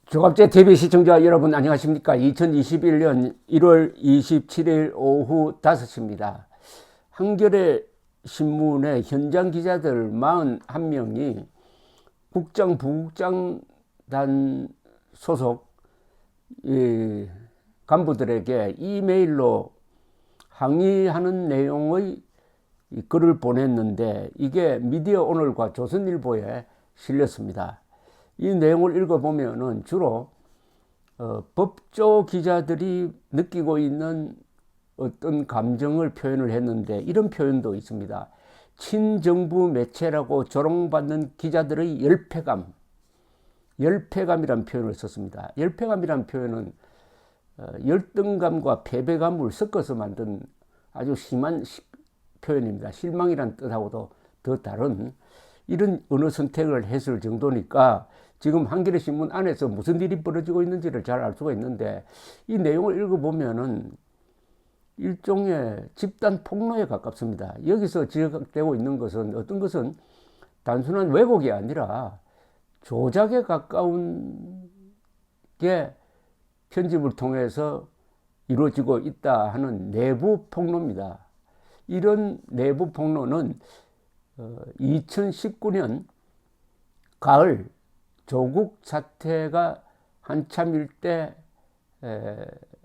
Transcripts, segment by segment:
조갑제 TV 시청자 여러분 안녕하십니까? 2021년 1월 27일 오후 5시입니다. 한겨레 신문의 현장 기자들 41명이 국장 부국장단 소속 간부들에게 이메일로 항의하는 내용의 글을 보냈는데 이게 미디어 오늘과 조선일보에 실렸습니다. 이 내용을 읽어보면은 주로 법조 기자들이 느끼고 있는 어떤 감정을 표현을 했는데 이런 표현도 있습니다. 친정부 매체라고 조롱받는 기자들의 열패감이란 표현을 썼습니다. 열패감이란 표현은 열등감과 패배감을 섞어서 만든 아주 심한 표현입니다. 실망이란 뜻하고도 더 다른 이런 언어 선택을 했을 정도니까 지금 한겨레 신문 안에서 무슨 일이 벌어지고 있는지를 잘 알 수가 있는데 이 내용을 읽어보면은 일종의 집단 폭로에 가깝습니다. 여기서 지적되고 있는 것은 어떤 것은 단순한 왜곡이 아니라 조작에 가까운 게 편집을 통해서 이루어지고 있다 하는 내부 폭로입니다. 이런 내부 폭로는 2019년 가을 조국 사태가 한참일 때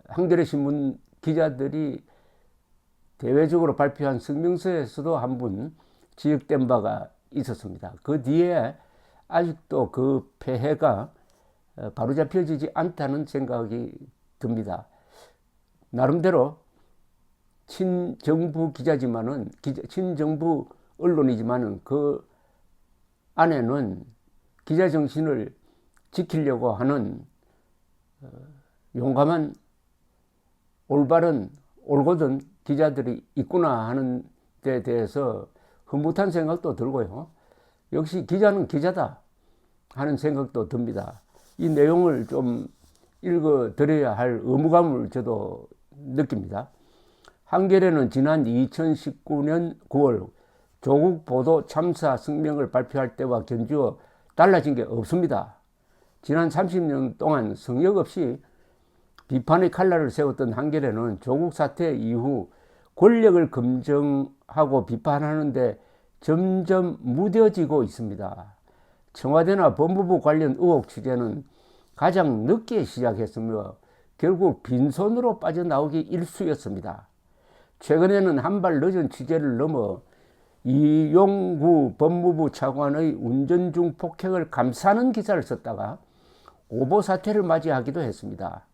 한겨레 신문 기자들이 대외적으로 발표한 성명서에서도 한 번 지적된 바가 있었습니다. 그 뒤에 아직도 그 폐해가 바로잡혀지지 않다는 생각이 듭니다. 나름대로 친정부 기자지만은 친정부 언론이지만은 그 안에는 기자 정신을 지키려고 하는 용감한 올바른 올곧은 기자들이 있구나 하는 데 대해서 흐뭇한 생각도 들고요. 역시 기자는 기자다 하는 생각도 듭니다. 이 내용을 좀 읽어드려야 할 의무감을 저도 느낍니다. 한겨레는 지난 2019년 9월 조국 보도 참사 성명을 발표할 때와 견주어 달라진 게 없습니다. 지난 30년 동안 성역 없이 비판의 칼날을 세웠던 한겨레는 조국 사태 이후 권력을 검증하고 비판하는데 점점 무뎌지고 있습니다. 청와대나 법무부 관련 의혹 취재는 가장 늦게 시작했으며 결국 빈손으로 빠져나오기 일쑤였습니다. 최근에는 한 발 늦은 취재를 넘어 이용구 법무부 차관의 운전 중 폭행을 감싸는 기사를 썼다가 오보 사태를 맞이하기도 했습니다.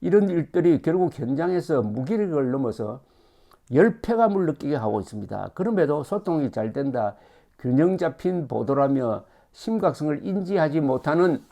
이런 일들이 결국 현장에서 무기력을 넘어서 열패감을 느끼게 하고 있습니다. 그럼에도 소통이 잘 된다, 균형 잡힌 보도라며 심각성을 인지하지 못하는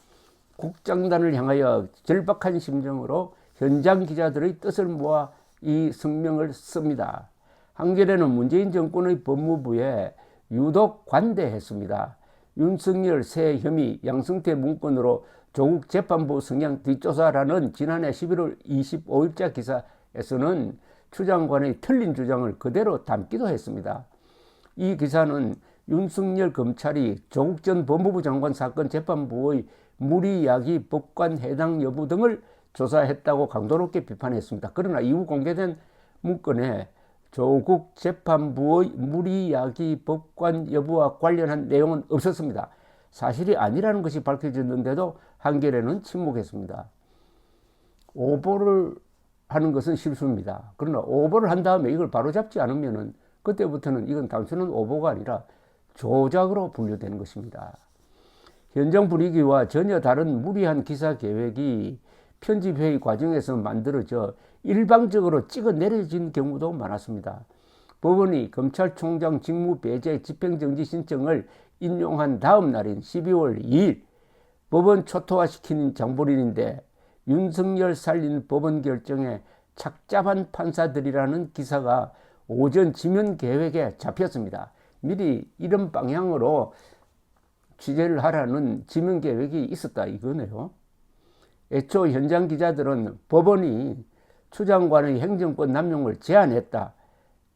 국장단을 향하여 절박한 심정으로 현장 기자들의 뜻을 모아 이 성명을 씁니다. 한겨레는 문재인 정권의 법무부에 유독 관대했습니다. 윤석열 새 혐의 양승태 문건으로 조국 재판부 성향 뒷조사라는 지난해 11월 25일자 기사에서는 추 장관의 틀린 주장을 그대로 담기도 했습니다. 이 기사는 윤석열 검찰이 조국 전 법무부 장관 사건 재판부의 무리야기 법관 해당 여부 등을 조사했다고 강도 높게 비판했습니다. 그러나 이후 공개된 문건에 조국 재판부의 무리야기 법관 여부와 관련한 내용은 없었습니다. 사실이 아니라는 것이 밝혀졌는데도 한겨레는 침묵했습니다. 오보를 하는 것은 실수입니다. 그러나 오보를 한 다음에 이걸 바로잡지 않으면은 그때부터는 이건 단순한 오보가 아니라 조작으로 분류되는 것입니다. 현장 분위기와 전혀 다른 무리한 기사 계획이 편집회의 과정에서 만들어져 일방적으로 찍어 내려진 경우도 많았습니다. 법원이 검찰총장 직무 배제 집행정지 신청을 인용한 다음 날인 12월 2일 법원 초토화시킨 장본인인데 윤석열 살린 법원 결정에 착잡한 판사들이라는 기사가 오전 지면 계획에 잡혔습니다. 미리 이런 방향으로 취재를 하라는 지면 계획이 있었다 이거네요. 애초 현장 기자들은 법원이 추 장관의 행정권 남용을 제한했다,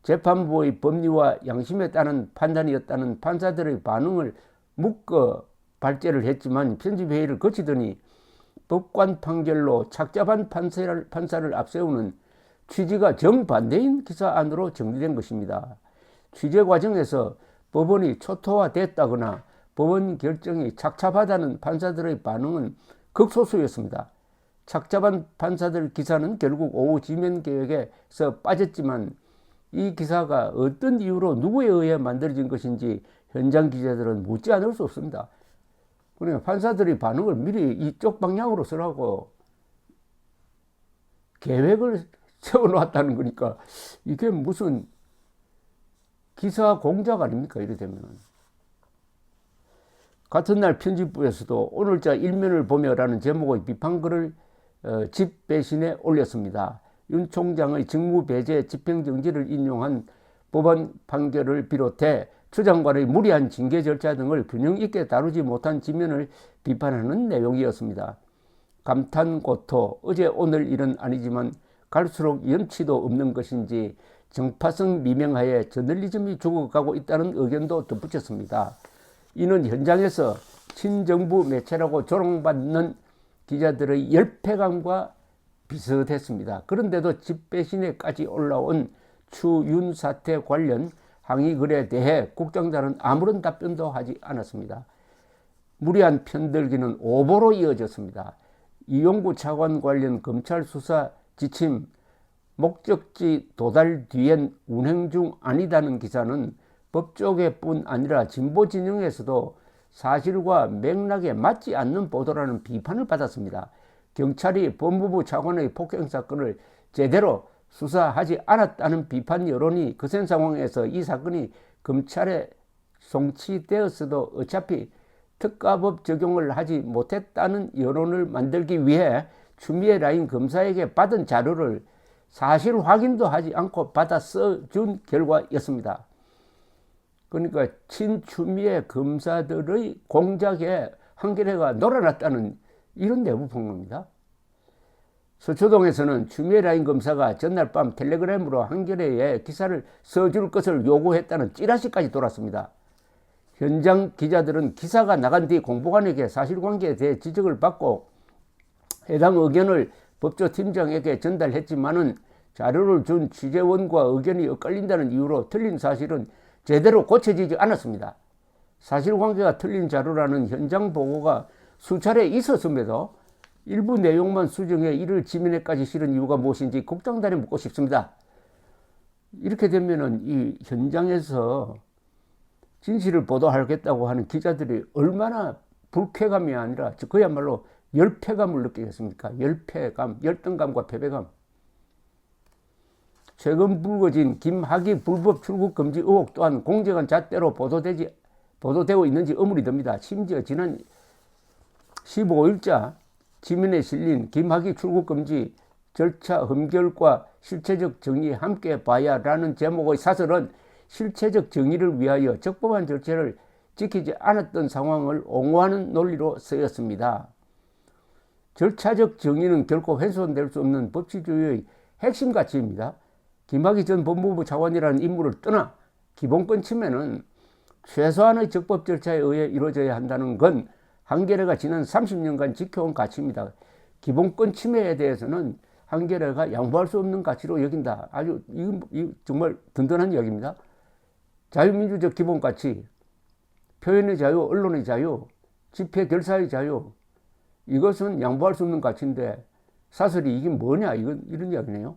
재판부의 법리와 양심에 따른 판단이었다는 판사들의 반응을 묻고 발제를 했지만 편집회의를 거치더니 법관 판결로 착잡한 판사를 앞세우는 취지가 정반대인 기사 안으로 정리된 것입니다. 취재 과정에서 법원이 초토화됐다거나 법원 결정이 착잡하다는 판사들의 반응은 극소수였습니다. 착잡한 판사들 기사는 결국 오후 지면 개혁에서 빠졌지만 이 기사가 어떤 이유로 누구에 의해 만들어진 것인지 현장 기자들은 묻지 않을 수 없습니다. 그러니까 판사들의 반응을 미리 이쪽 방향으로 쓰라고 계획을 세워놓았다는 거니까 이게 무슨 기사 공작 아닙니까? 이래 되면은. 같은 날 편집부에서도 오늘자 일면을 보며라는 제목의 비판글을 집 배신에 올렸습니다. 윤 총장의 직무배제 집행정지를 인용한 법원 판결을 비롯해 추 장관의 무리한 징계 절차 등을 균형 있게 다루지 못한 지면을 비판하는 내용이었습니다. 감탄고토, 어제 오늘 일은 아니지만 갈수록 염치도 없는 것인지 정파성 미명하에 저널리즘이 죽어가고 있다는 의견도 덧붙였습니다. 이는 현장에서 친정부 매체라고 조롱받는 기자들의 열패감과 비슷했습니다. 그런데도 집배신에까지 올라온 추윤 사태 관련 항의글에 대해 국정단은 아무런 답변도 하지 않았습니다. 무리한 편들기는 오보로 이어졌습니다. 이용구 차관 관련 검찰 수사 지침 목적지 도달 뒤엔 운행 중 아니다는 기사는 법조계뿐 아니라 진보 진영에서도 사실과 맥락에 맞지 않는 보도라는 비판을 받았습니다. 경찰이 법무부 차관의 폭행 사건을 제대로 수사하지 않았다는 비판 여론이 거센 상황에서 이 사건이 검찰에 송치되었어도 어차피 특가법 적용을 하지 못했다는 여론을 만들기 위해 추미애 라인 검사에게 받은 자료를 사실 확인도 하지 않고 받아 써준 결과였습니다. 그러니까 친추미애 검사들의 공작에 한겨레가 놀아났다는 이런 내부 폭로입니다. 서초동에서는 추미애 라인 검사가 전날 밤 텔레그램으로 한겨레에 기사를 써줄 것을 요구했다는 찌라시까지 돌았습니다. 현장 기자들은 기사가 나간 뒤 공보관에게 사실관계에 대해 지적을 받고 해당 의견을 법조팀장에게 전달했지만은 자료를 준 취재원과 의견이 엇갈린다는 이유로 틀린 사실은 제대로 고쳐지지 않았습니다. 사실관계가 틀린 자료라는 현장 보고가 수차례 있었음에도 일부 내용만 수정해 이를 지면에까지 실은 이유가 무엇인지 국정단에 묻고 싶습니다. 이렇게 되면은 이 현장에서 진실을 보도하겠다고 하는 기자들이 얼마나 불쾌감이 아니라 그야말로 열패감을 느끼겠습니까? 열패감, 열등감과 패배감. 최근 불거진 김학의 불법 출국 금지 의혹 또한 공정한 잣대로 보도되고 있는지 의문이 듭니다. 심지어 지난 15일자 지면에 실린 김학의 출국 금지 절차 흠결과 실체적 정의 함께 봐야라는 제목의 사설은 실체적 정의를 위하여 적법한 절차를 지키지 않았던 상황을 옹호하는 논리로 쓰였습니다. 절차적 정의는 결코 훼손될 수 없는 법치주의의 핵심 가치입니다. 김학의 전 법무부 차관이라는 인물을 떠나 기본권 침해는 최소한의 적법 절차에 의해 이루어져야 한다는 건 한겨레가 지난 30년간 지켜온 가치입니다. 기본권 침해에 대해서는 한겨레가 양보할 수 없는 가치로 여긴다. 아주 이 정말 든든한 이야기입니다. 자유민주적 기본가치, 표현의 자유, 언론의 자유, 집회 결사의 자유, 이것은 양보할 수 없는 가치인데 사설이 이게 뭐냐 이런 이야기네요.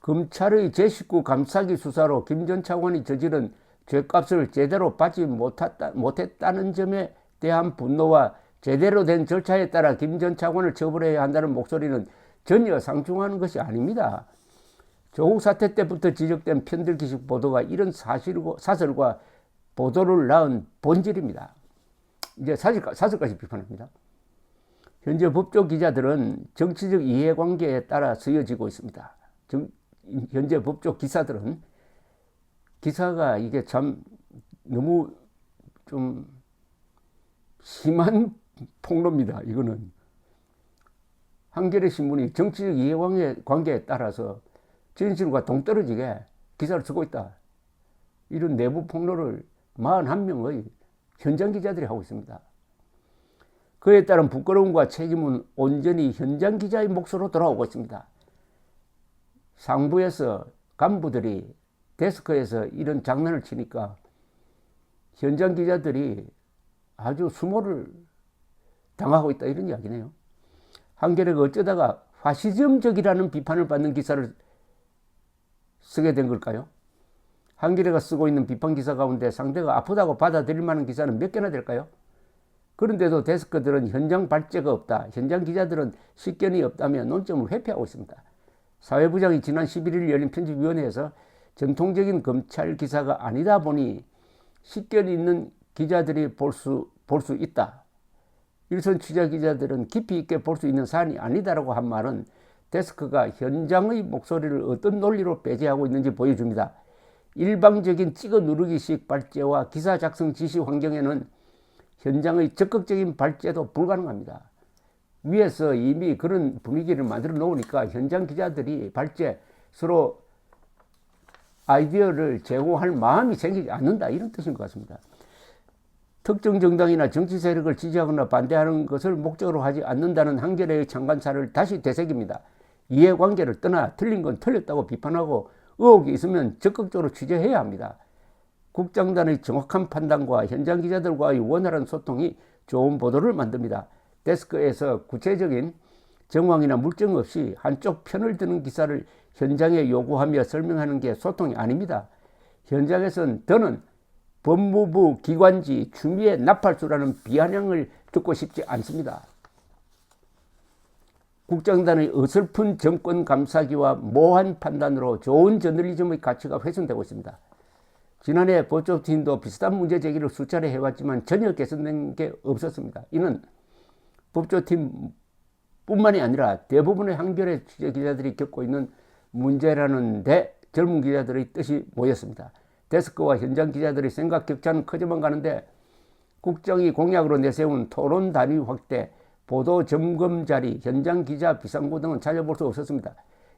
검찰의 제19 감사기 수사로 김 전 차관이 저지른 죄값을 제대로 받지 못했다는 점에 대한 분노와 제대로 된 절차에 따라 김 전 차관을 처벌해야 한다는 목소리는 전혀 상충하는 것이 아닙니다. 조국 사태 때부터 지적된 편들기식 보도가 이런 사설과 보도를 낳은 본질입니다. 이제 사설까지 비판합니다. 현재 법조 기자들은 정치적 이해관계에 따라 쓰여지고 있습니다. 현재 법조 기사들은 기사가 이게 참 너무 좀 심한 폭로입니다. 이거는 한겨레 신문이 정치적 이해관계에 따라서 진실과 동떨어지게 기사를 쓰고 있다. 이런 내부 폭로를 41명의 현장 기자들이 하고 있습니다. 그에 따른 부끄러움과 책임은 온전히 현장 기자의 몫으로 돌아오고 있습니다. 상부에서 간부들이 데스크에서 이런 장난을 치니까 현장 기자들이 아주 수모를 당하고 있다, 이런 이야기네요. 한겨레가 어쩌다가 파시즘적이라는 비판을 받는 기사를 쓰게 된 걸까요? 한겨레가 쓰고 있는 비판 기사 가운데 상대가 아프다고 받아들일 만한 기사는 몇 개나 될까요? 그런데도 데스크들은 현장 발제가 없다, 현장 기자들은 식견이 없다며 논점을 회피하고 있습니다. 사회부장이 지난 11일 열린 편집위원회에서 전통적인 검찰 기사가 아니다 보니 식견이 있는 기자들이 볼 수 있다, 일선 취재 기자들은 깊이 있게 볼 수 있는 사안이 아니다라고 한 말은 데스크가 현장의 목소리를 어떤 논리로 배제하고 있는지 보여줍니다. 일방적인 찍어 누르기식 발제와 기사 작성 지시 환경에는 현장의 적극적인 발제도 불가능합니다. 위에서 이미 그런 분위기를 만들어 놓으니까 현장 기자들이 발제, 서로 아이디어를 제공할 마음이 생기지 않는다, 이런 뜻인 것 같습니다. 특정 정당이나 정치 세력을 지지하거나 반대하는 것을 목적으로 하지 않는다는 한겨레의 창간사를 다시 되새깁니다. 이해관계를 떠나 틀린 건 틀렸다고 비판하고 의혹이 있으면 적극적으로 취재해야 합니다. 국장단의 정확한 판단과 현장 기자들과의 원활한 소통이 좋은 보도를 만듭니다. 데스크에서 구체적인 정황이나 물증 없이 한쪽 편을 드는 기사를 현장에 요구하며 설명하는 게 소통이 아닙니다. 현장에선 더는 법무부 기관지 추미애 나팔수라는 비아냥을 듣고 싶지 않습니다. 국장단의 어설픈 정권 감싸기와 모호한 판단으로 좋은 저널리즘의 가치가 훼손되고 있습니다. 지난해 법조팀도 비슷한 문제 제기를 수차례 해왔지만 전혀 개선된 게 없었습니다. 이는 법조팀뿐만이 아니라 대부분의 한겨레 취재 기자들이 겪고 있는 문제라는데 젊은 기자들의 뜻이 모였습니다. 데스크와 현장 기자들의 생각 격차는 커져만 가는데 국정이 공약으로 내세운 토론 단위 확대, 보도 점검 자리, 현장 기자 비상구 등은 찾아볼 수 없었습니다.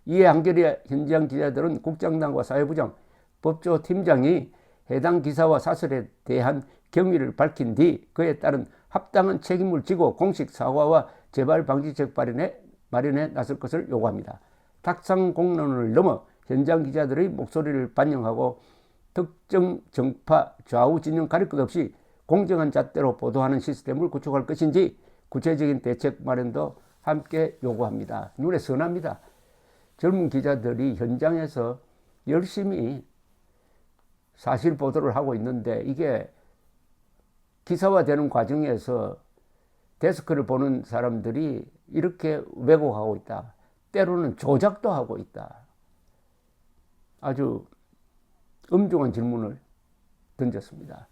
이에 한겨레 현장 기자들은 국장단과 사회부장, 법조팀장이 해당 기사와 사설에 대한 경위를 밝힌 뒤 그에 따른 합당한 책임을 지고 공식 사과와 재발 방지책 마련에 나설 것을 요구합니다. 탁상 공론을 넘어 현장 기자들의 목소리를 반영하고 특정 정파 좌우 진영 가릴 것 없이 공정한 잣대로 보도하는 시스템을 구축할 것인지 구체적인 대책 마련도 함께 요구합니다. 눈에 선합니다. 젊은 기자들이 현장에서 열심히 사실 보도를 하고 있는데 이게 기사화되는 과정에서 데스크를 보는 사람들이 이렇게 왜곡하고 있다, 때로는 조작도 하고 있다, 아주 엄중한 질문을 던졌습니다.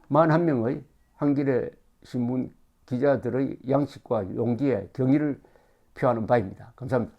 41명의 한겨레 신문 기자들의 양식과 용기에 경의를 표하는 바입니다. 감사합니다.